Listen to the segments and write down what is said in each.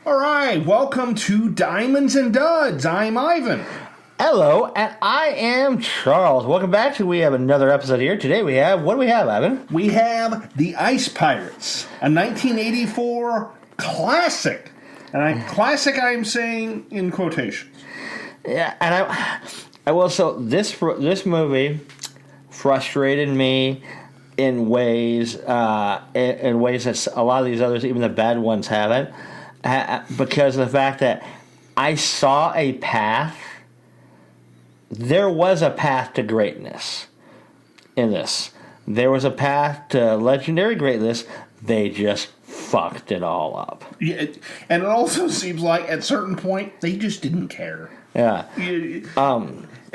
All right, welcome to Diamonds and Duds. I'm Ivan. Hello, and I am Charles. Welcome back we have another episode here. Today what do we have, Ivan? We have The Ice Pirates, a 1984 classic. And classic I'm saying in quotations. Yeah, and I will. So this movie frustrated me in ways that a lot of these others, even the bad ones, haven't, because of the fact that I saw a path. There was a path to greatness in this. There was a path to legendary greatness. They just fucked it all up. Yeah, and it also seems like at a certain point they just didn't care. Yeah.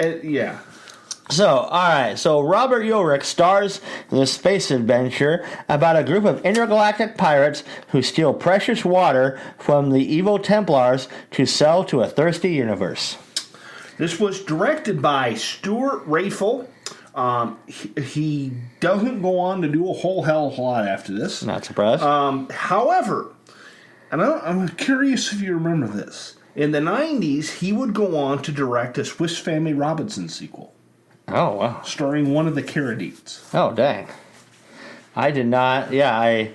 Yeah. So, alright, so Robert Urich stars in this space adventure about a group of intergalactic pirates who steal precious water from the evil Templars to sell to a thirsty universe. This was directed by Stuart Rafel. He doesn't go on to do a whole hell of a lot after this. Not surprised. However, and I'm curious if you remember this. In the 90s, he would go on to direct a Swiss Family Robinson sequel. Oh, wow. Starring one of the Carradines. Oh, dang. I did not. Yeah, I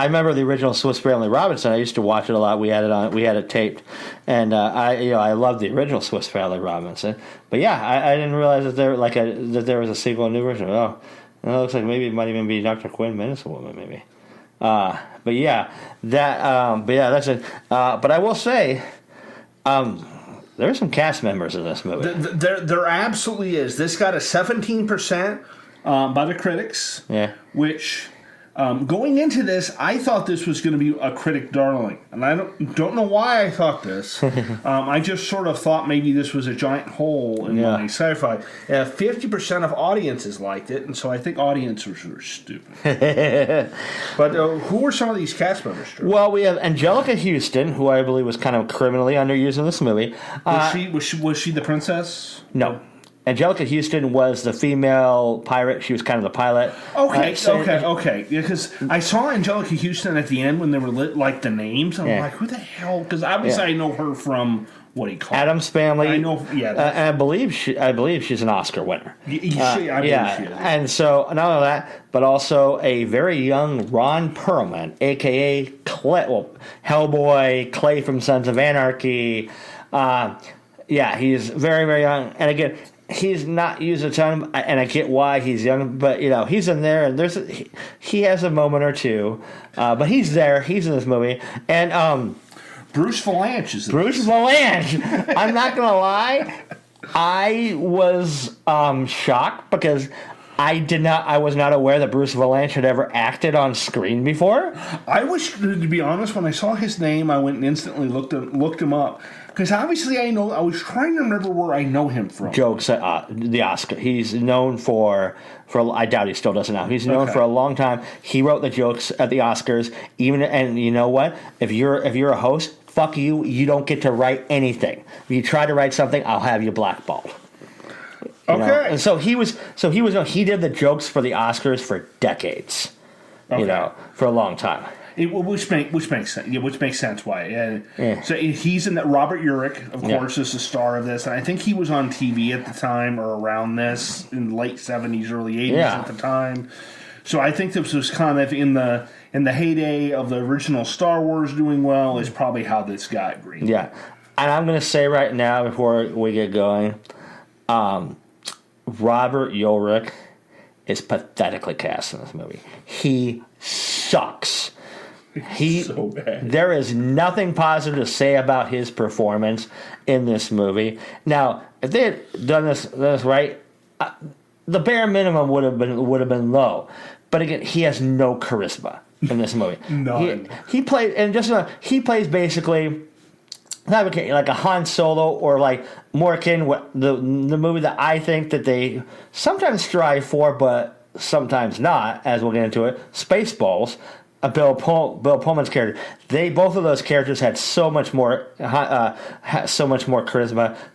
remember the original Swiss Family Robinson. I used to watch it a lot. We had it taped, and I loved the original Swiss Family Robinson. But yeah, I didn't realize that there was a sequel, a new version. Oh, it looks like maybe it might even be Dr. Quinn Medicine Woman, maybe. But yeah, that's it. But I will say, there are some cast members in this movie. There absolutely is. This got a 17% by the critics. Yeah, which. Going into this, I thought this was going to be a critic darling, and I don't know why I thought this. I just sort of thought maybe this was a giant hole in my sci-fi. 50% of audiences liked it, and so I think audiences were stupid. But who were some of these cast members? Well, we have Angelica Houston, who I believe was kind of criminally underused in this movie. Was she the princess? No. Angelica Houston was the female pirate. She was kind of the pilot. Okay. Yeah, because I saw Angelica Houston at the end when they were lit, like the names. I'm like, who the hell? Because obviously I know her from what do you call Addams Family. I know. Yeah, and I believe she's an Oscar winner. I believe she is. And so not only that, but also a very young Ron Perlman, aka Hellboy, Clay from Sons of Anarchy. He's very, very young, and again. He's not used a ton, and I get why he's young, but he's in there, and he has a moment or two, but he's there. He's in this movie, and Bruce Valanche is Bruce Valanche. I'm not gonna lie, I was shocked because I was not aware that Bruce Valanche had ever acted on screen before. I wish, to be honest, when I saw his name, I went and instantly looked him up. Because obviously I was trying to remember where I know him from. Jokes at the Oscar. He's known for I doubt he still does it now. He's known for a long time. He wrote the jokes at the Oscars. And you know what? If you're a host, fuck you. You don't get to write anything. If you try to write something, I'll have you blackballed. And so he did the jokes for the Oscars for decades. For a long time. Which makes sense. Yeah, which makes sense why. So he's in that. Robert Urich, of course, is the star of this, and I think he was on TV at the time or around this in the late 70s, early 80s at the time. So I think this was kind of in the heyday of the original Star Wars doing well. Is probably how this got green. Yeah, and I'm going to say right now before we get going, Robert Urich is pathetically cast in this movie. He sucks. So bad. There is nothing positive to say about his performance in this movie. Now, if they had done this right, the bare minimum would have been low. But again, he has no charisma in this movie. None. He plays basically like a Han Solo, or like more akin the movie that I think that they sometimes strive for, but sometimes not, as we'll get into it, Spaceballs. Bill Pullman's character. Both of those characters had so much more charisma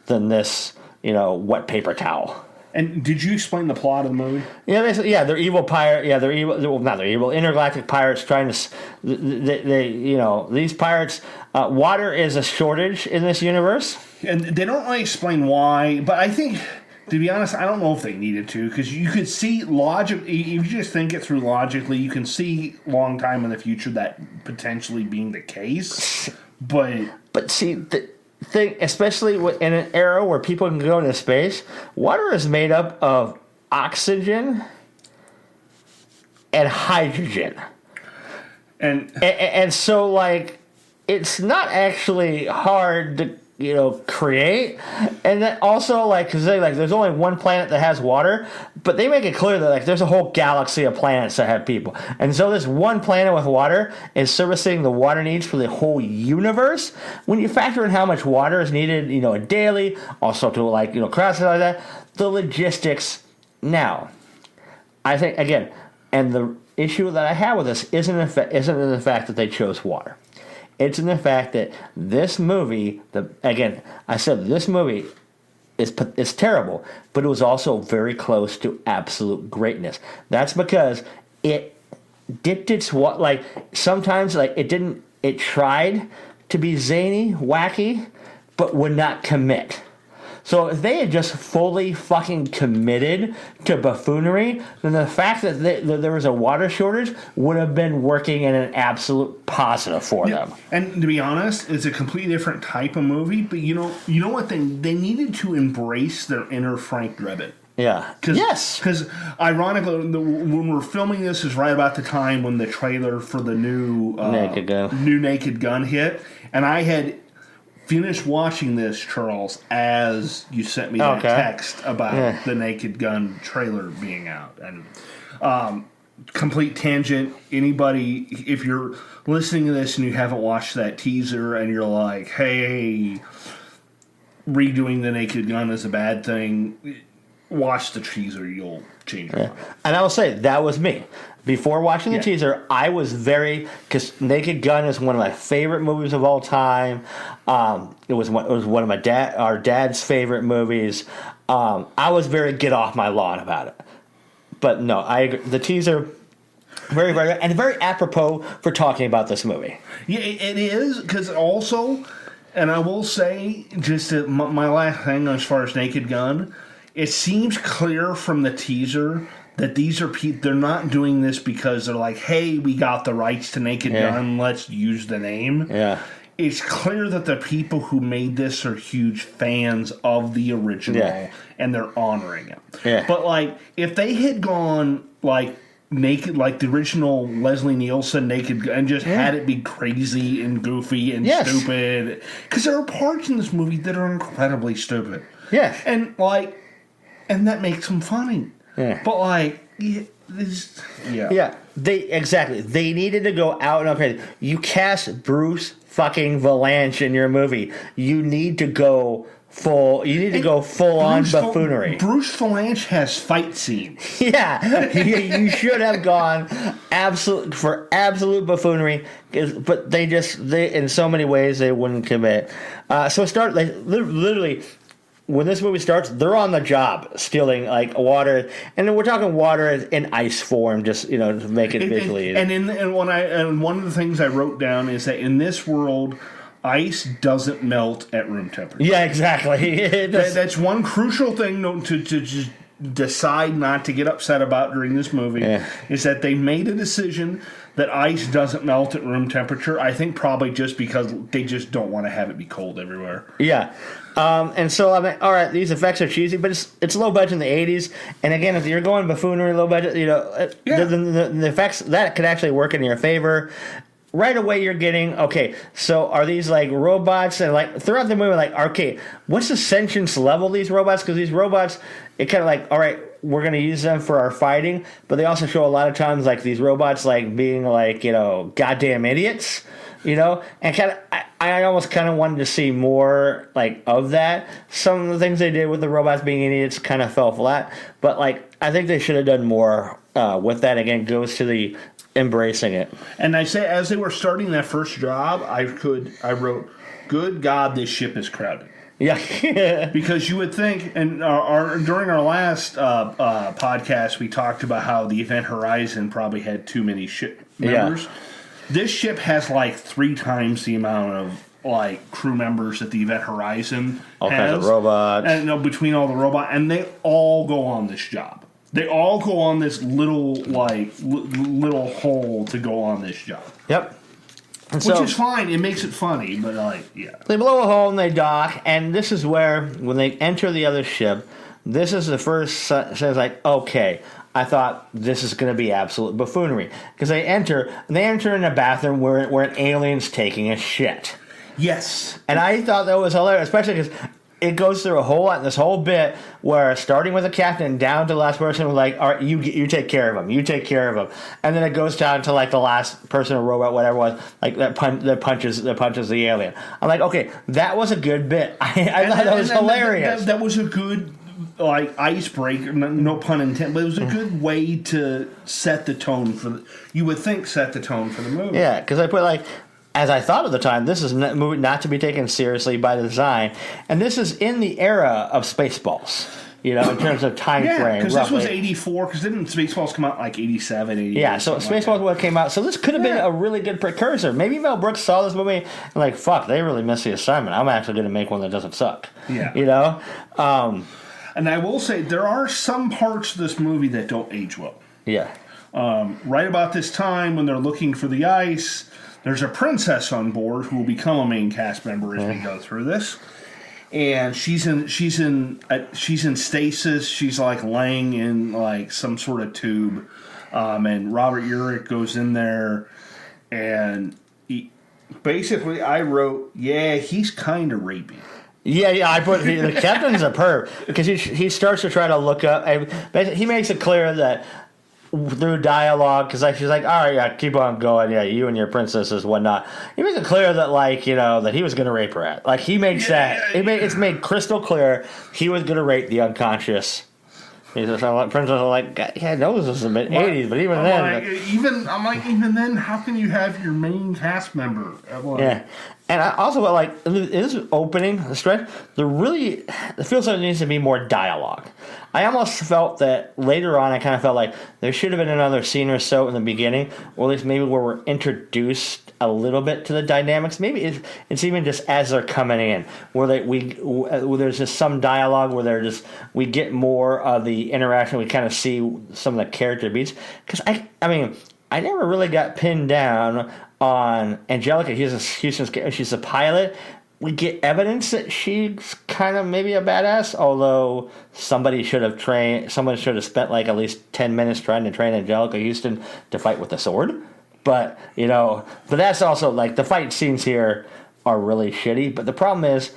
than this, wet paper towel. And did you explain the plot of the movie? Yeah, they're evil pirate. Yeah, they're evil. Well, not they're evil. Intergalactic pirates trying to. These pirates. Water is a shortage in this universe, and they don't really explain why. But I think, to be honest, I don't know if they needed to, because you could see logic. If you just think it through logically, you can see long time in the future that potentially being the case. But see the thing, especially in an era where people can go into space, water is made up of oxygen and hydrogen, and so like it's not actually hard to create. And then also like because there's only one planet that has water, but they make it clear that like there's a whole galaxy of planets that have people, and so this one planet with water is servicing the water needs for the whole universe. When you factor in how much water is needed daily, also to cross it like that, the logistics. Now I think again, and the issue that I have with this isn't in the fact that they chose water. It's in the fact that this movie, this movie is terrible, but it was also very close to absolute greatness. That's because it dipped its sometimes it tried to be zany, wacky, but would not commit. So if they had just fully fucking committed to buffoonery, then the fact that there was a water shortage would have been working in an absolute positive for them. And to be honest, it's a completely different type of movie. But you know what? They needed to embrace their inner Frank Drebin. Yeah. Because ironically, when we're filming this is right about the time when the trailer for the new Naked Gun hit, and I had finished watching this, Charles, as you sent me that text about the Naked Gun trailer being out. And complete tangent. Anybody, if you're listening to this and you haven't watched that teaser and you're like, hey, redoing the Naked Gun is a bad thing, watch the teaser. You'll change your mind. And I will say, that was me. Before watching the teaser, I was because Naked Gun is one of my favorite movies of all time. It was one of our dad's favorite movies. I was very get off my lawn about it. But no, I agree. The teaser, very, very, and very apropos for talking about this movie. Yeah, it is, because also, and I will say, just my last thing as far as Naked Gun, it seems clear from the teaser that these are people, they're not doing this because they're like, hey, we got the rights to Naked Gun, let's use the name. Yeah. It's clear that the people who made this are huge fans of the original, and they're honoring it. Yeah. But, if they had gone, Naked, the original Leslie Nielsen Naked Gun, and just had it be crazy and goofy and stupid. Because there are parts in this movie that are incredibly stupid. Yeah. And, and that makes them funny. Yeah. But They needed to go out and crazy. You cast Bruce fucking Valanche in your movie. You need to go full on buffoonery. Bruce Valanche has fight scenes. Yeah, you should have gone absolute buffoonery. But they in so many ways they wouldn't commit. So it started literally. When this movie starts, they're on the job stealing water, and then we're talking water in ice form, just to make it visually. And one of the things I wrote down is that in this world, ice doesn't melt at room temperature. Yeah, exactly. That's one crucial thing to just decide not to get upset about during this movie. Is that they made a decision that ice doesn't melt at room temperature. I think probably just because they just don't want to have it be cold everywhere. Yeah. And so, all right, these effects are cheesy, but it's low budget in the 80s. And again, if you're going buffoonery, low budget, the effects, that could actually work in your favor. Right away, you're getting, so are these robots? And throughout the movie, okay, what's the sentience level of these robots? Because these robots, it kind of all right, we're going to use them for our fighting. But they also show a lot of times, these robots, being, goddamn idiots. And I almost kind of wanted to see more of that. Some of the things they did with the robots being idiots kind of fell flat, but I think they should have done more with that. Again, goes to the embracing it. And I say, as they were starting that first job, I wrote, "Good God, this ship is crowded." Yeah. Because you would think, and during our last podcast, we talked about how the Event Horizon probably had too many ship members. Yeah. This ship has like 3 times the amount of like crew members that the Event Horizon all has. kinds of robots. And between all the robots, and they all go on this job. They all go on this little little hole to go on this job. Yep. And which is fine. It makes it funny, but they blow a hole and they dock, and this is where, when they enter the other ship, this is the first says like, okay, I thought this is going to be absolute buffoonery, because they enter in a bathroom where an alien's taking a shit. Yes, and I thought that was hilarious, especially because it goes through this whole bit where, starting with the captain down to the last person, we're like, all right, you take care of him, and then it goes down to like the last person, or robot, whatever it was, like that punches the alien. I'm like, okay, that was a good bit. I thought that was hilarious. That was a good icebreaker, no pun intended, but it was a good way to set the tone for the movie. Yeah, because I put as I thought at the time, this is not to be taken seriously by the design, and this is in the era of Spaceballs, in terms of time frame. Yeah, because this was 84, because didn't Spaceballs come out like 87, 88? Yeah, so Spaceballs what came out, so this could have been a really good precursor. Maybe Mel Brooks saw this movie and like, fuck, they really missed the assignment. I'm actually going to make one that doesn't suck. Yeah. And I will say, there are some parts of this movie that don't age well. Yeah. Right about this time, when they're looking for the ice, there's a princess on board who will become a main cast member as we go through this, and she's in stasis. She's like laying in like some sort of tube, and Robert Urich goes in there, and basically I wrote, he's kind of rapey. Yeah, I put the captain's a perv, because he starts to try to look up, and he makes it clear that, through dialogue, because she's like, all right, yeah, keep on going, yeah, you and your princesses, whatnot. He makes it clear that, that he was going to rape her. He makes it's made crystal clear he was going to rape the unconscious. Princess, I'm like, yeah, I know this is the mid-'80s, but even then... even then, how can you have your main cast member? Yeah. And I also, this opening, the stretch, it feels like there needs to be more dialogue. I almost felt that later on, I kind of felt like there should have been another scene or so in the beginning, or at least maybe where we're introduced a little bit to the dynamics. Maybe it's even just as they're coming in, where there's just some dialogue where we get more of the interaction. We kind of see some of the character beats. Because I never really got pinned down on Angelica. She's a pilot. We get evidence that she's kind of maybe a badass, although someone should have spent at least 10 minutes trying to train Angelica Houston to fight with a sword. But that's also the fight scenes here are really shitty. But the problem is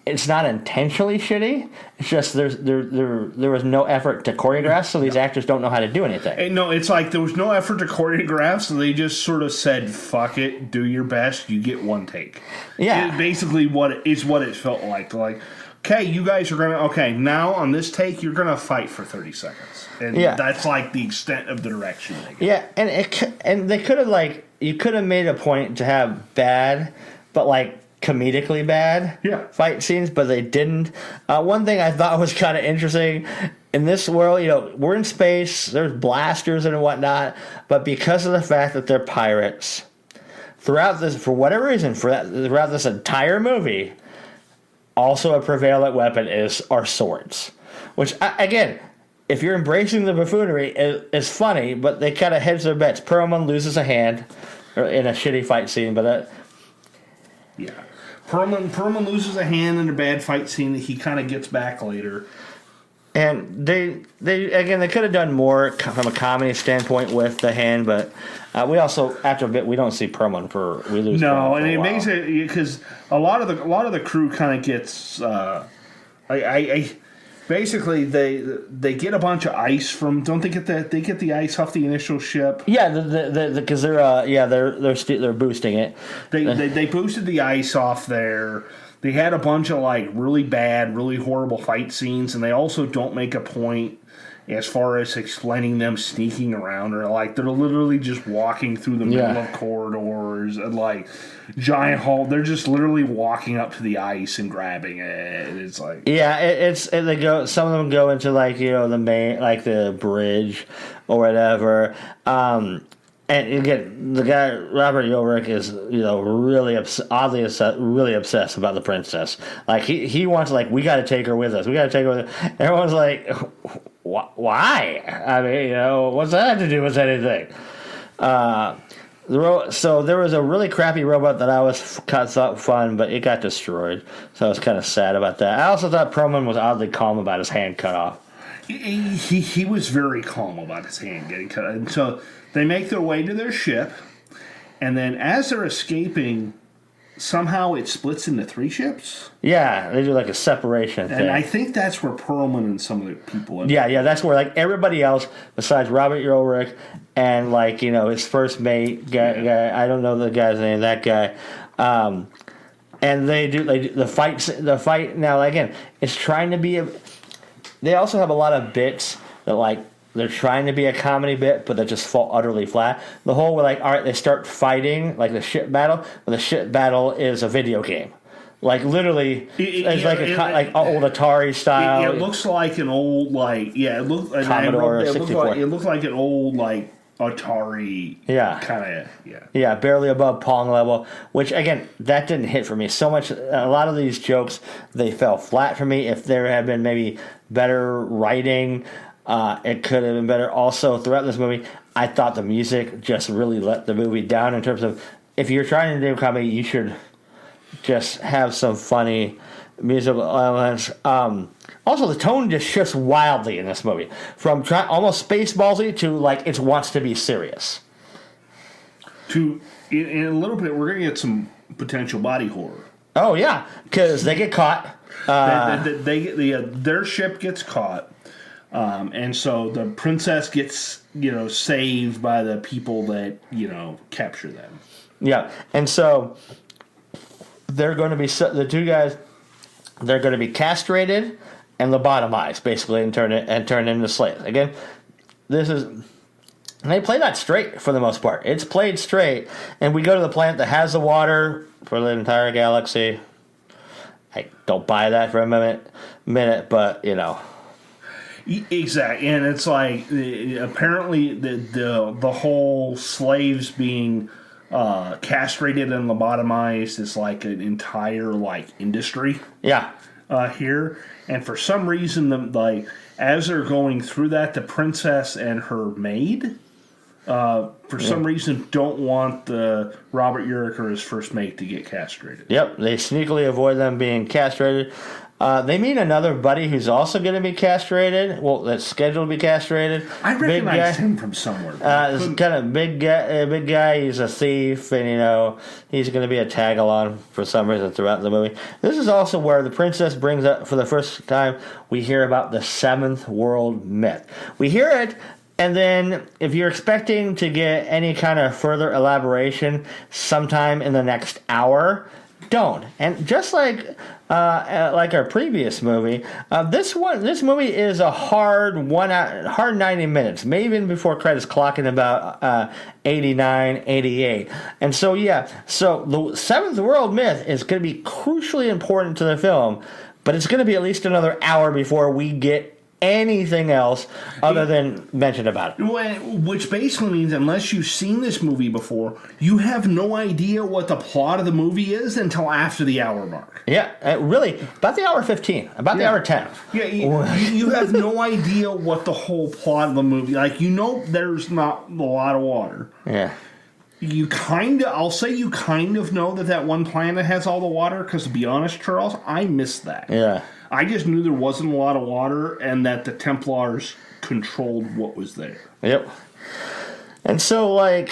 it's not intentionally shitty. It's just there was no effort to choreograph, so these actors don't know how to do anything. No, it's like there was no effort to choreograph, so they just sort of said, "Fuck it, do your best. You get one take." Yeah, it's basically what it felt like. Okay, you guys are now on this take, you're gonna fight for 30 seconds, and that's the extent of the direction they get. Yeah, and they could have you could have made a point to have bad, but comedically bad fight scenes, but they didn't. One thing I thought was kind of interesting, in this world, we're in space, there's blasters and whatnot, but because of the fact that they're pirates, throughout this, for whatever reason, throughout this entire movie, also a prevalent weapon are swords. Which, again, if you're embracing the buffoonery, is funny, but they kind of hedge their bets. Perlman loses a hand in a shitty fight scene, but Perlman loses a hand in a bad fight scene that he kind of gets back later. And they could have done more from a comedy standpoint with the hand, but we also, after a bit, we don't see Perlman we lose. No, and it makes it, because a lot of the crew kind of gets basically they get a bunch of ice from. Don't they get they get the ice off the initial ship? Yeah, because they're boosting it. They boosted the ice off there. They had a bunch of really bad, really horrible fight scenes, and they also don't make a point as far as explaining them sneaking around, or like they're literally just walking through the middle of corridors and like giant hall. They're just literally walking up to the ice and grabbing it. It's like they go. Some of them go into like the main like the bridge or whatever. And again, the guy Robert Urich is really really obsessed about the princess. Like he wants we got to take her with us. We got to take her with us. Everyone's like, why? I mean, what's that have to do with anything? So there was a really crappy robot that I thought fun, but it got destroyed. So I was kind of sad about that. I also thought Perlman was oddly calm about his hand cut off. He was very calm about his hand getting cut. And so they make their way to their ship, and then as they're escaping, somehow it splits into 3 ships. Yeah, they do like a separation thing. And I think that's where Perlman and some of the people... Yeah, that's where everybody else, besides Robert Urich and his first mate, guy, I don't know the guy's name, that guy... and they do the fight now, again, it's trying to be they also have a lot of bits that they're trying to be a comedy bit, but they just fall utterly flat. The whole all right, they start fighting the ship battle, but the ship battle is a video game. Literally, it's old Atari style. It looks like an old Commodore 64. It looks like an old Atari. Kind of barely above Pong level. Which again, that didn't hit for me so much. A lot of these jokes they fell flat for me. If there had been maybe better writing. It could have been better. Also, throughout this movie, I thought the music just really let the movie down in terms of if you're trying to do comedy, you should just have some funny musical elements. Also, the tone just shifts wildly in this movie from almost Spaceballsy to it wants to be serious. In a little bit, we're going to get some potential body horror. Oh yeah, because they get caught. Their ship gets caught. And so the princess gets, saved by the people that, capture them. Yeah, and so they're going to be the 2 guys. They're going to be castrated and lobotomized, basically, and turn into slaves. Again, they play that straight for the most part. It's played straight, and we go to the planet that has the water for the entire galaxy. I don't buy that for a minute, but Exactly, and it's apparently the whole slaves being castrated and lobotomized is an entire industry. Yeah. Here, and for some reason, as they're going through that, the princess and her maid, for some reason, don't want the Robert Urich or his first mate to get castrated. Yep, they sneakily avoid them being castrated. They meet another buddy who's also going to be castrated. Well, that's scheduled to be castrated. I recognize him from somewhere. This kind of big guy. He's a thief, and he's going to be a tag-along for some reason throughout the movie. This is also where the princess brings up for the first time. We hear about the 7th world myth. We hear it. And then, if you're expecting to get any kind of further elaboration sometime in the next hour, don't. And just like our previous movie, this movie is a hard 90 minutes, maybe even before credits, clocking about 89, 88. And so the 7th world myth is going to be crucially important to the film, but it's going to be at least another hour before we get anything else other than mention about it. Which basically means unless you've seen this movie before, you have no idea what the plot of the movie is until after the hour mark. Yeah, really, about the hour 15, about the hour 10. Yeah, you have no idea what the whole plot of the movie, there's not a lot of water. Yeah. I'll say you kind of know that one planet has all the water, because to be honest, Charles, I missed that. Yeah. I just knew there wasn't a lot of water and that the Templars controlled what was there. Yep. And so,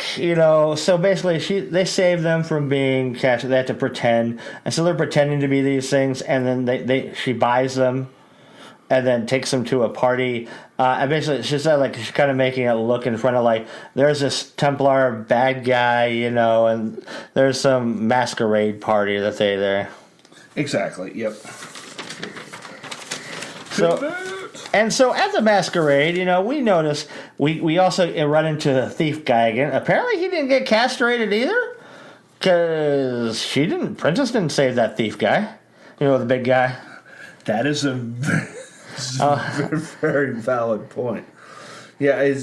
so basically they save them from being captured. They have to pretend. And so they're pretending to be these things, and then she buys them and then takes them to a party. And basically, she's kind of making it look in front of there's this Templar bad guy, and there's some masquerade party that there. Exactly. Yep. So And so at the masquerade, we notice we also run into the thief guy again. Apparently he didn't get castrated either, because Princess didn't save that thief guy. The big guy. That is a very, very valid point. I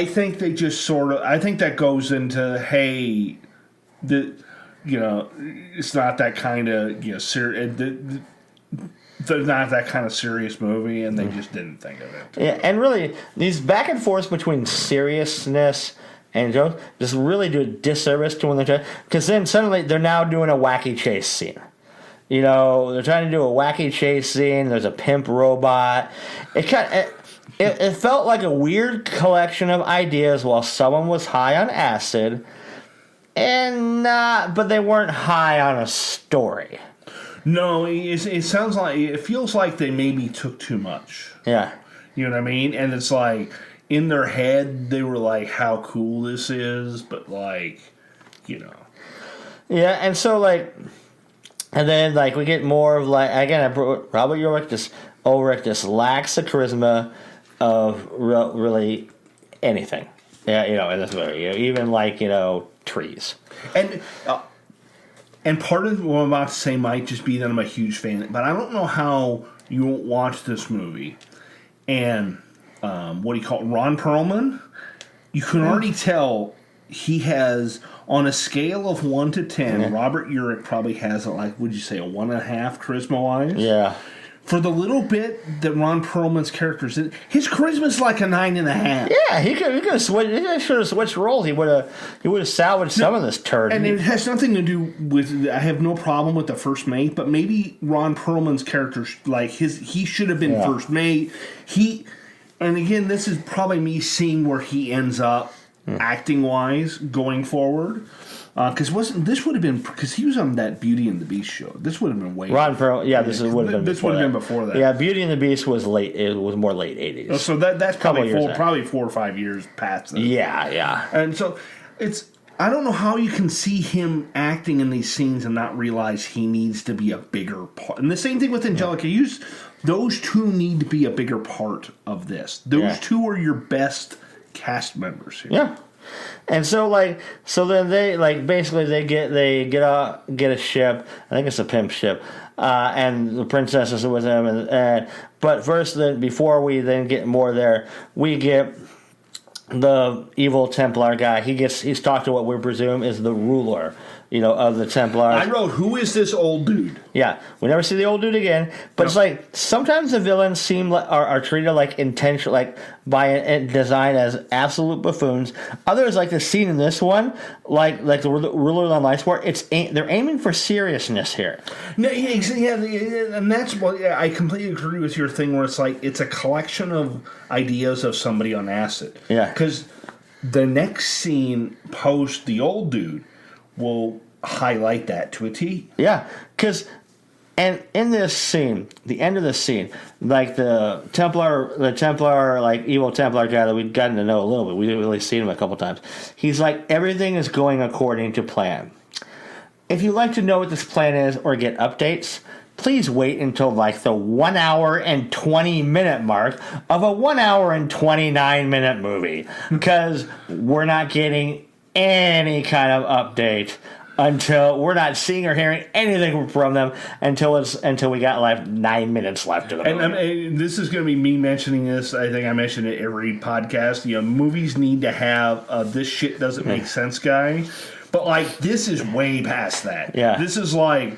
think they just sort of. I think that goes into it's not that kind of they're not that kind of serious movie, and they just didn't think of it. Yeah, and really these back and forths between seriousness and jokes just really do a disservice to when they're trying, because then suddenly they're now doing a wacky chase scene. They're trying to do a wacky chase scene. There's a pimp robot. It felt like a weird collection of ideas while someone was high on acid, but they weren't high on a story. No, it sounds like it feels like they maybe took too much. Yeah, you know what I mean. And it's like in their head they were like, "How cool this is," but Yeah, and so and then we get more of again, Robert Urich just lacks the charisma of really anything. Yeah, in this movie, even trees. And part of what I'm about to say might just be that I'm a huge fan, but I don't know how you won't watch this movie. And what do you call it? Ron Perlman? You can already tell he has, on a scale of 1 to 10, Robert Urich probably has would you say a 1.5 charisma-wise? Yeah. For the little bit that Ron Perlman's character is, his charisma's like a 9.5. Yeah, he could have switched. He should have switched roles. He would have salvaged some of this turd. And it has nothing to do with. I have no problem with the first mate, but maybe Ron Perlman's character, he should have been first mate. And again, this is probably me seeing where he ends up acting wise going forward. Because this would have been, because he was on that Beauty and the Beast show. This would have been way. Ron Perlman, this would have been. This would have been before that. Yeah, Beauty and the Beast was late. It was more late 80s. So that's probably 4 or 5 years past that. Yeah. And so I don't know how you can see him acting in these scenes and not realize he needs to be a bigger part. And the same thing with Angelica. Those two need to be a bigger part of this. Those two are your best cast members here. Yeah. And so then they basically they get a ship. I think it's a pimp ship, and the princess is with them. But first, before we then get more there, we get the evil Templar guy. He's talked to what we presume is the ruler, of the Templars. I wrote, who is this old dude? Yeah, we never see the old dude again. But it's sometimes the villains are treated intentional, by design as absolute buffoons. Others, like the scene in this one, like the ruler on life support, they're aiming for seriousness here. No, and that's what I completely agree with your thing where it's a collection of ideas of somebody on acid. Yeah, because the next scene post the old dude will highlight that to a T. Yeah, because and in this scene, the end of the scene, the Templar, evil Templar guy that we've gotten to know a little bit, we've really seen him a couple times. He's everything is going according to plan. If you'd like to know what this plan is or get updates, please wait until the 1 hour and 20 minute mark of a 1 hour and 29 minute movie, because we're not getting any kind of update until we're not seeing or hearing anything from them until we got 9 minutes left of the movie. And this is going to be me mentioning this. I think I mentioned it every podcast. Movies need to have this shit doesn't make sense guy, but this is way past that. Yeah, this is the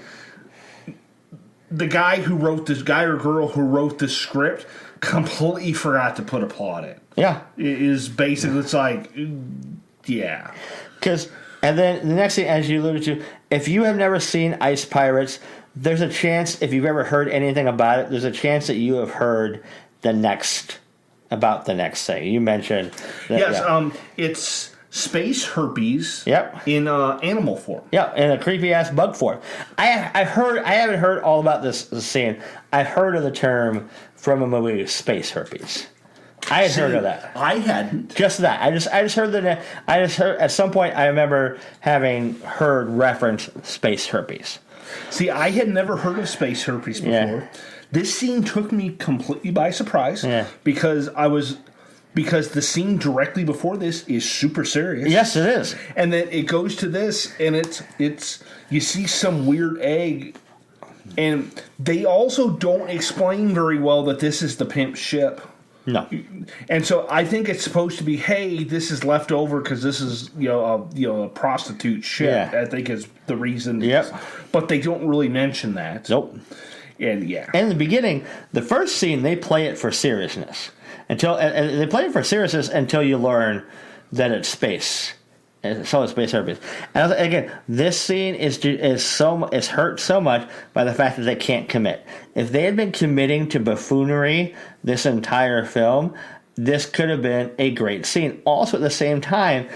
guy who wrote this guy or girl who wrote this script completely forgot to put a plot in. Yeah, it is basically yeah. And then the next thing, as you alluded to, if you have never seen Ice Pirates, there's a chance, if you've ever heard anything about it, there's a chance that you have heard the next thing. You mentioned that, yes, it's space herpes. Yep. In animal form. Yeah, in a creepy ass bug form. I haven't heard all about this scene. I've heard of the term from a movie, space herpes. I had heard of that. I hadn't. Just that. I just heard that. I just heard at some point. I remember having heard reference space herpes. See, I had never heard of space herpes before. This scene took me completely by surprise. Yeah. Because the scene directly before this is super serious. Yes, it is. And then it goes to this, and it's you see some weird egg, and they also don't explain very well that this is the pimp ship. No. And so I think it's supposed to be, hey, this is left over because this is a prostitute ship. Yeah. I think is the reason. Yep. But they don't really mention that. Nope. And yeah. And in the beginning, the first scene, they play it for seriousness. And they play it for seriousness until you learn that it's space. It's all space herpes. And again, this scene is hurt so much by the fact that they can't commit. If they had been committing to buffoonery this entire film, this could have been a great scene. Also, at the same time,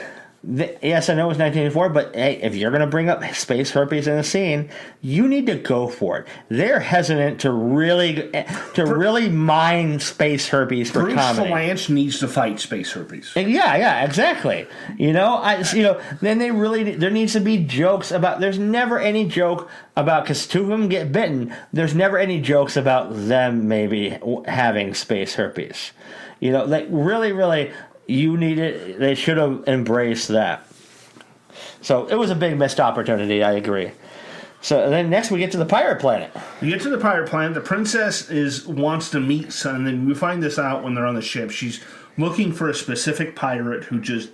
yes, I know it was 1984, but hey, if you're going to bring up space herpes in a scene, you need to go for it. They're hesitant to really mine space herpes for comedy. Bruce Valanche needs to fight space herpes. Yeah, exactly. Then there needs to be jokes about. There's never any joke about because two of them get bitten. There's never any jokes about them maybe having space herpes. Really. You need it. They should have embraced that. So it was a big missed opportunity. I agree. So then next we get to the pirate planet. We get to the pirate planet. The princess wants to meet son, and we find this out when they're on the ship. She's looking for a specific pirate who just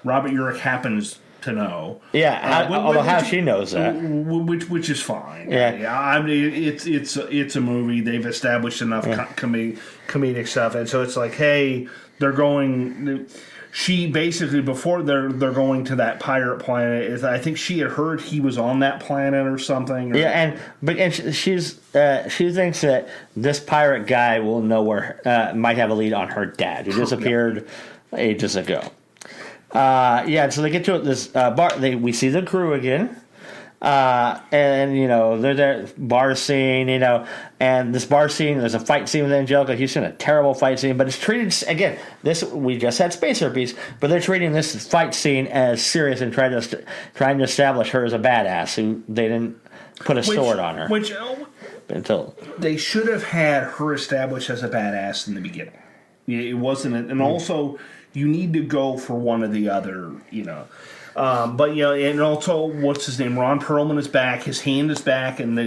Robert Urich happens to know. Yeah, although how she knows that, which is fine. Yeah. I mean, it's a movie. They've established enough comedic stuff, and so it's like, hey. They're going. She basically before they're going to that pirate planet. I think she had heard he was on that planet or something. She thinks that this pirate guy will know where might have a lead on her dad who disappeared ages ago. So they get to this bar. We see the crew again. They're there, bar scene, and this bar scene, there's a fight scene with Angelica Houston, a terrible fight scene, but it's treated, again, we just had space herpes, but they're treating this fight scene as serious and trying to establish her as a badass, who they didn't put a sword on her. Until they should have had her established as a badass in the beginning. It wasn't, and also, you need to go for one or the other, and also, what's his name? Ron Perlman is back. His hand is back, and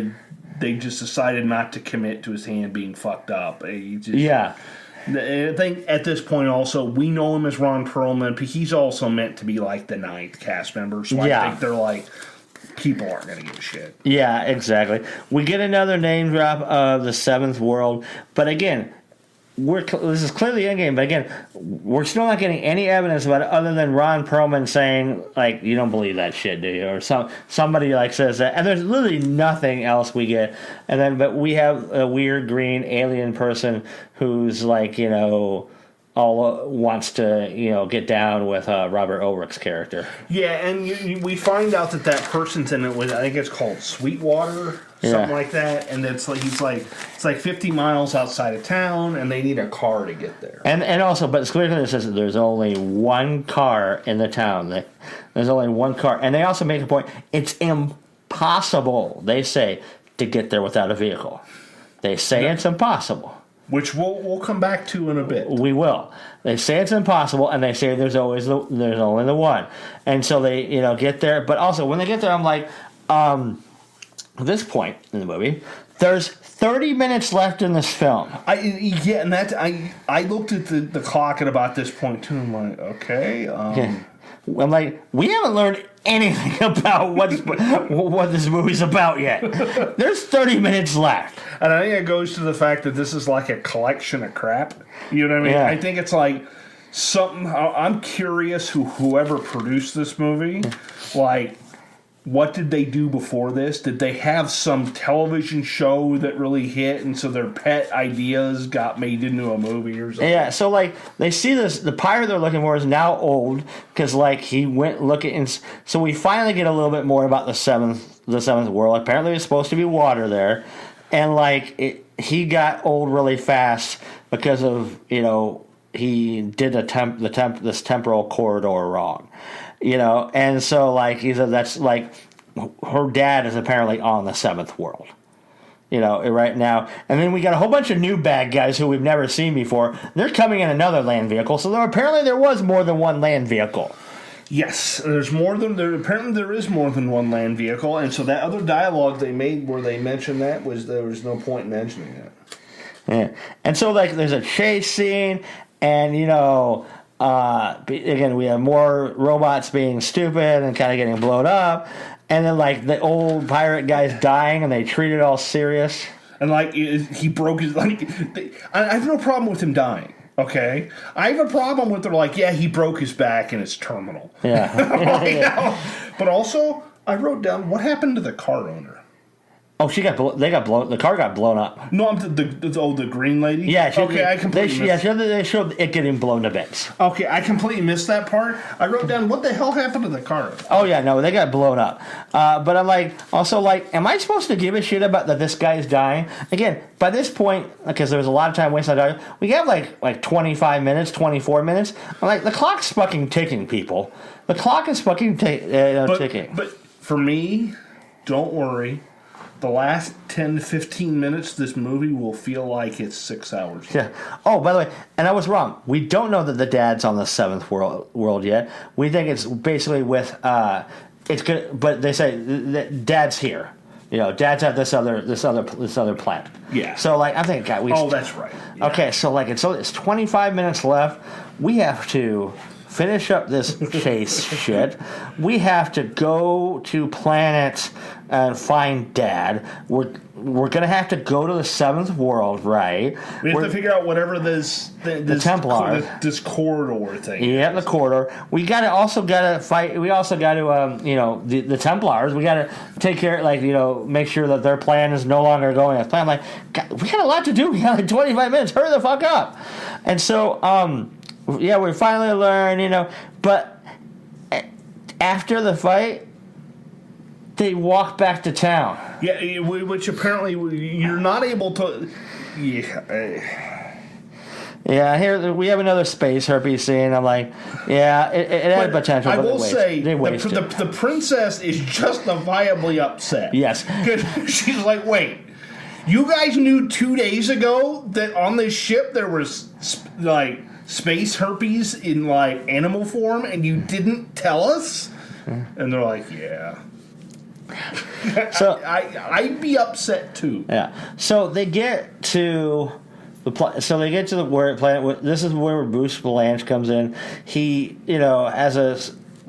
they just decided not to commit to his hand being fucked up. I think at this point, also, we know him as Ron Perlman, but he's also meant to be like the ninth cast member. So I think they're like, people aren't going to give a shit. Yeah, exactly. We get another name drop of the Seventh World, but again. This is clearly Endgame, but again, we're still not getting any evidence about it other than Ron Perlman saying, like, you don't believe that shit, do you? Or somebody like says that, and there's literally nothing else we get. But we have a weird green alien person who's like, all wants to, get down with Robert Urich's character. Yeah, and we find out that person's in it with, I think it's called Sweetwater. Something like that, and it's like it's like 50 miles outside of town, and they need a car to get there. And also, but it's clearly it says that there's only one car in the town. There's only one car, and they also make a point. It's impossible, they say, to get there without a vehicle. They say it's impossible, which we'll come back to in a bit. We will. They say it's impossible, and they say there's only the one, and so they get there. But also, when they get there, I'm like. At this point in the movie, there's 30 minutes left in this film. I looked at the clock at about this point too. I'm like, okay. I'm like, we haven't learned anything about what this movie's about yet. There's 30 minutes left, and I think it goes to the fact that this is like a collection of crap. You know what I mean? Yeah. I think it's like something. I'm curious whoever produced this movie, like. What did they do before this? Did they have some television show that really hit, and so their pet ideas got made into a movie or something? Yeah, so like they see this, the pirate they're looking for is now old because like he went looking, and so we finally get a little bit more about the seventh world. Apparently, there's supposed to be water there, and like he got old really fast because of he did this temporal corridor wrong. And so like either that's like her dad is apparently on the seventh world. right now. And then we got a whole bunch of new bad guys who we've never seen before. They're coming in another land vehicle. So apparently there was more than one land vehicle. Yes, apparently there is more than one land vehicle, and so that other dialogue they made where they mentioned that there was no point in mentioning it. Yeah, and so there's a chase scene, and again we have more robots being stupid and kind of getting blown up, and then the old pirate guy's dying, and they treat it all serious. And he broke his I have no problem with him dying. Okay, I have a problem with he broke his back and it's terminal. Yeah. But also, I wrote down what happened to the car owner. Oh, they got blown. The car got blown up. No, I'm the green lady. Yeah. I completely missed. They showed it getting blown to bits. Okay, I completely missed that part. I wrote down what the hell happened to the car. Oh yeah, no, they got blown up. But I'm am I supposed to give a shit about that this guy's dying? Again, by this point, because there was a lot of time wasted on dying, we have like 25 minutes, 24 minutes. I'm the clock's fucking ticking, people. The clock is fucking ticking. But for me, don't worry. The last 10 to 15 minutes of this movie will feel like it's 6 hours. Yeah. Oh, by the way, and I was wrong. We don't know that the dad's on the seventh world yet. We think it's basically with it's good, but they say that dad's here. Dad's at this other planet. Yeah. So I think oh, that's right. Yeah. Okay, so it's 25 minutes left. We have to finish up this chase shit. We have to go to planet and find Dad. We're gonna have to go to the seventh world, right? We have to figure out whatever this Templar, this corridor thing. Yeah, the corridor. We also gotta fight. We also got to the Templars. We gotta take care, make sure that their plan is no longer going as planned. God, we got a lot to do. We got 25 minutes. Hurry the fuck up. And so yeah, we finally learn, but after the fight, they walk back to town. Yeah, which apparently you're not able to. Yeah. Yeah, here we have another space herpes scene. I'm it had potential. I but will say, the princess is justifiably upset. Yes. Because she's wait, you guys knew 2 days ago that on this ship there was, space herpes in animal form, and you didn't tell us? And they're yeah. So I'd be upset too. Yeah. So they get to the planet. This is where Bruce Valanche comes in. He has a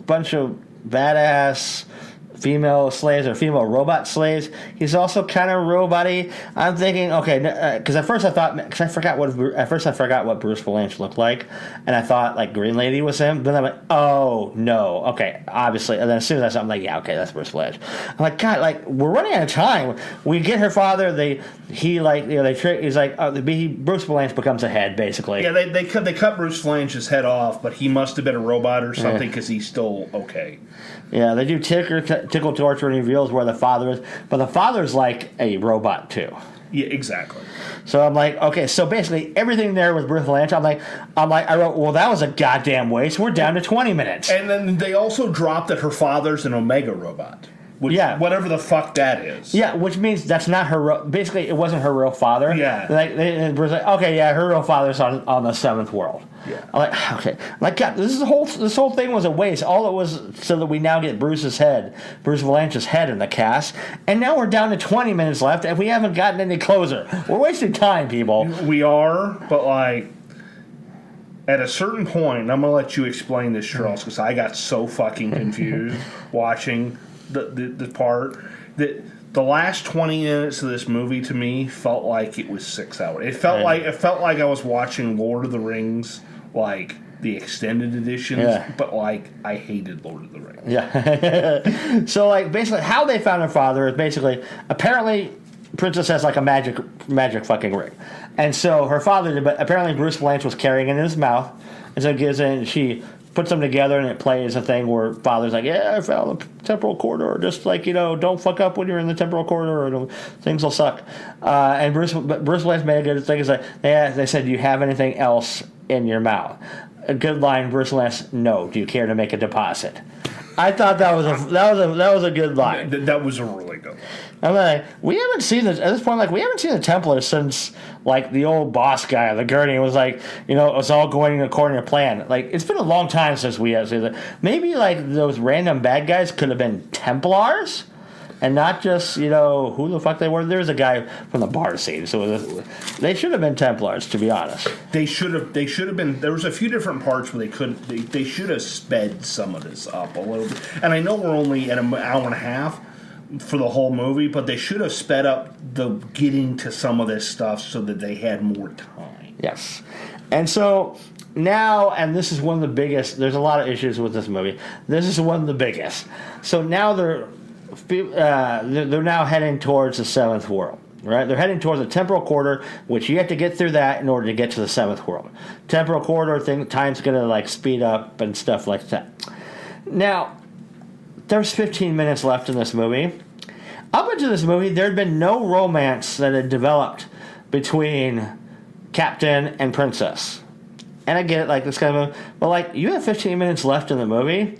bunch of badass female slaves or female robot slaves. He's also kind of robot-y. I'm thinking, okay, because at first I forgot what Bruce Valanche looked like, and I thought Green Lady was him. But then I'm oh no, okay, obviously. And then as soon as I saw him, yeah, okay, that's Bruce Valanche. I'm God, we're running out of time. We get her father. He's Bruce Valanche becomes a head basically. Yeah, they cut Bruce Valanche's head off, but he must have been a robot or something because he's still okay. Yeah, they do tickle, torture, and reveals where the father is. But the father's a robot, too. Yeah, exactly. So I'm okay, so basically everything there was Bruce Valanche. I wrote, well, that was a goddamn waste. We're down to 20 minutes. And then they also dropped that her father's an Omega robot. Whatever the fuck that is. Yeah, which means that's not her. Basically, it wasn't her real father. Yeah. Bruce okay, yeah, her real father's on the seventh world. Yeah. I'm okay. God, this whole thing was a waste. All it was so that we now get Bruce Valanche's head in the cast, and now we're down to 20 minutes left, and we haven't gotten any closer. We're wasting time, people. We are, but at a certain point, I'm gonna let you explain this, Charles, because I got so fucking confused watching the part that the last 20 minutes of this movie to me felt like it was 6 hours. It felt like I was watching Lord of the Rings, the extended editions, but I hated Lord of the Rings. Yeah. So basically how they found her father is basically apparently Princess has a magic fucking ring. And so her father did, but apparently Bruce Valanche was carrying it in his mouth, and so it gives in she puts them together, and it plays a thing where father's I found the temporal corridor. Just don't fuck up when you're in the temporal corridor, or things will suck. And Bruce Valanche made a good thing. They said, "Do you have anything else in your mouth?" A good line, Bruce Valanche, "No. Do you care to make a deposit?" I thought that was a good line. That was a really good one. I'm like, we haven't seen this at this point. Like, we haven't seen the Templars since like the old boss guy, the Gurney, was like, it's all going according to plan. Like, it's been a long time since we have seen that. Maybe like those random bad guys could have been Templars, and not just who the fuck they were. There's a guy from the bar scene, so they should have been Templars, to be honest. They should have been. There was a few different parts where they should have sped some of this up a little bit. And I know we're only at an hour and a half for the whole movie, but they should have sped up the getting to some of this stuff so that they had more time. Yes. And so now, and this is one of the biggest, there's a lot of issues with this movie. This is one of the biggest. So now they're now heading towards the seventh world, right? They're heading towards the temporal corridor, which you have to get through that in order to get to the seventh world. Temporal corridor time's going to like speed up and stuff like that. Now, there's 15 minutes left in this movie. Up until this movie, there had been no romance that had developed between Captain and Princess. And I get it, like this kind of, but like you have 15 minutes left in the movie.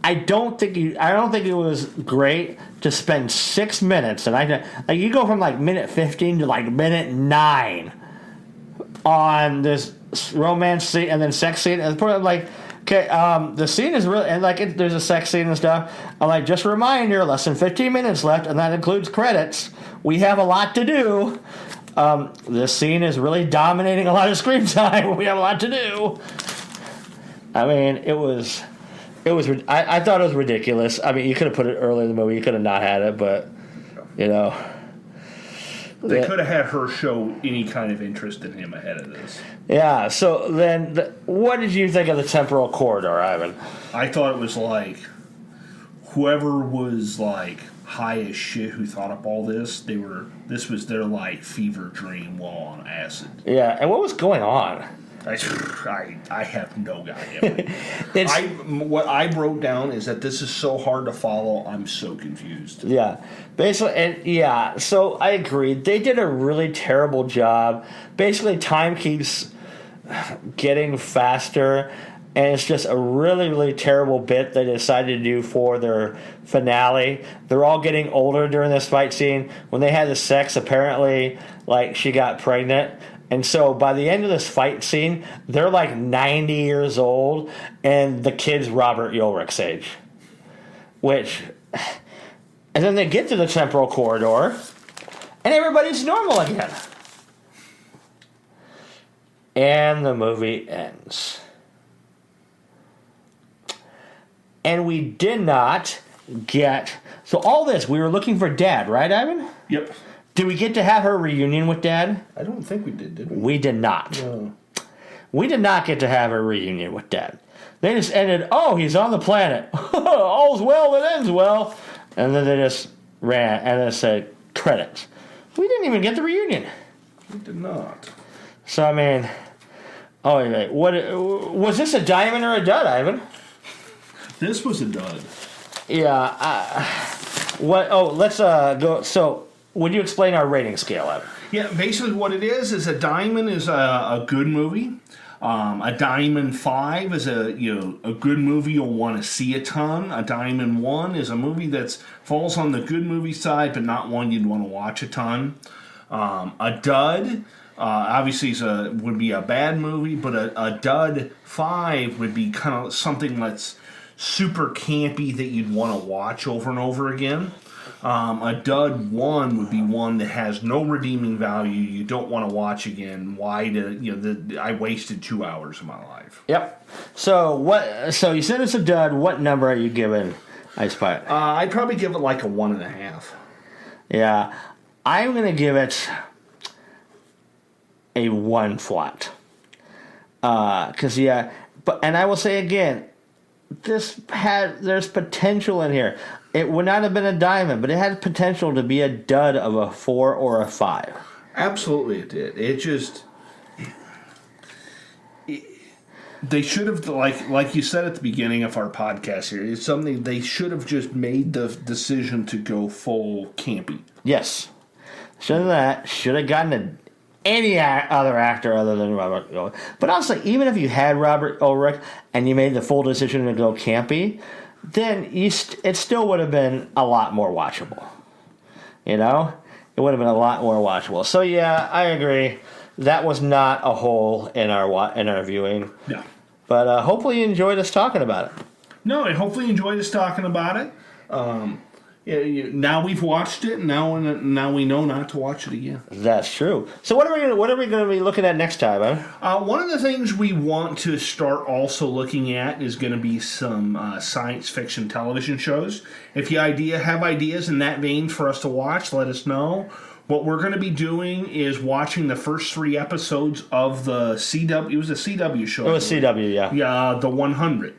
I don't think it was great to spend 6 minutes, and you go from like minute 15 to like minute 9 on this romance scene and then sex scene, and like. Okay, the scene is really, and like there's a sex scene and stuff. I'm like, just a reminder, less than 15 minutes left, and that includes credits. We have a lot to do. This scene is really dominating a lot of screen time. We have a lot to do. I mean, I thought it was ridiculous. I mean, you could have put it earlier in the movie. You could have not had it, but They could have had her show any kind of interest in him ahead of this. Yeah, so then, what did you think of the temporal corridor, Ivan? I thought it was like, whoever was like high as shit who thought up all this, this was their like fever dream while on acid. Yeah, and what was going on? I have no idea. What I wrote down is that this is so hard to follow. I'm so confused. Yeah, basically, and yeah. So I agree. They did a really terrible job. Basically, time keeps getting faster, and it's just a really, really terrible bit they decided to do for their finale. They're all getting older during this fight scene. When they had the sex, apparently, like she got pregnant. And so by the end of this fight scene, they're like 90 years old, and the kid's Robert Urich's age. And then they get to the temporal corridor, and everybody's normal again. And the movie ends. And we did not get... So all this, we were looking for Dad, right, Ivan? Yep. Did we get to have her reunion with Dad? I don't think we did we? We did not. No. We did not get to have a reunion with Dad. They just ended, he's on the planet. All's well that ends well. And then they just ran and then said, credits. We didn't even get the reunion. We did not. So, I mean, wait, what was this, a diamond or a dud, Ivan? This was a dud. Yeah. Let's go. So, would you explain our rating scale, Evan? Yeah, basically what it is a diamond is a good movie. A diamond 5 is a good movie you'll want to see a ton. A diamond 1 is a movie that falls on the good movie side, but not one you'd want to watch a ton. A dud, obviously, would be a bad movie, but a dud 5 would be kind of something that's super campy that you'd want to watch over and over again. A dud 1 would be one that has no redeeming value. You don't want to watch again. Why? I wasted 2 hours of my life. Yep. So So you said it's a dud. What number are you giving Ice Pie? I'd probably give it like a 1.5. Yeah, I'm gonna give it a 1 flat. And I will say again, there's potential in here. It would not have been a diamond, but it had potential to be a dud of a 4 or a 5. Absolutely it did. It just... They should have, like you said at the beginning of our podcast here, it's something they should have just made the decision to go full campy. Yes. Should have gotten any other actor other than Robert Urich. But honestly, even if you had Robert Urich and you made the full decision to go campy, then it still would have been a lot more watchable. You know? It would have been a lot more watchable. So, yeah, I agree. That was not a hole in our viewing. No. But hopefully you enjoyed us talking about it. No, I hopefully enjoyed us talking about it. Now we've watched it, and now we know not to watch it again. That's true. So what are we going to be looking at next time? One of the things we want to start also looking at is going to be some science fiction television shows. If you have ideas in that vein for us to watch, let us know. What we're going to be doing is watching the first 3 episodes of the CW. It was a CW show. It was CW, yeah. Yeah, the 100,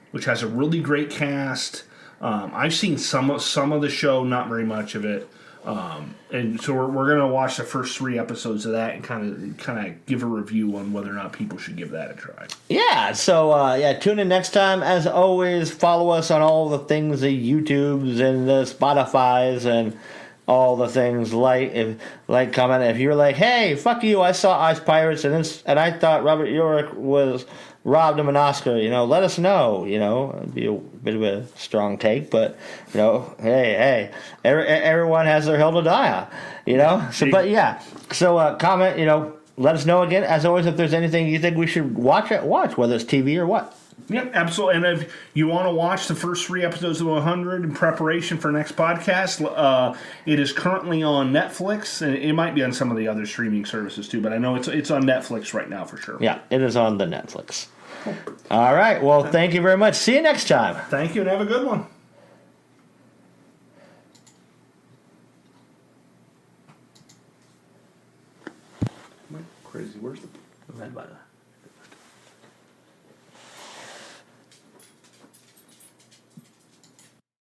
which has a really great cast. I've seen some of the show, not very much of it, and so we're going to watch the first 3 episodes of that and kind of give a review on whether or not people should give that a try. Yeah. So tune in next time. As always, follow us on all the things, the YouTubes and the Spotify's and all the things. Comment. If you're like, hey, fuck you, I saw Ice Pirates and I thought Robert Urich was robbed him an Oscar, let us know. It'd be a bit of a strong take, but hey, everyone has their hill to die on, So comment, let us know again. As always, if there's anything you think we should watch, whether it's TV or what. Yep, absolutely. And if you want to watch the first 3 episodes of 100 in preparation for next podcast, it is currently on Netflix, and it might be on some of the other streaming services too. But I know it's on Netflix right now for sure. Yeah, it is on the Netflix. All right. Well, thank you very much. See you next time. Thank you, and have a good one. Crazy. Where's the red button?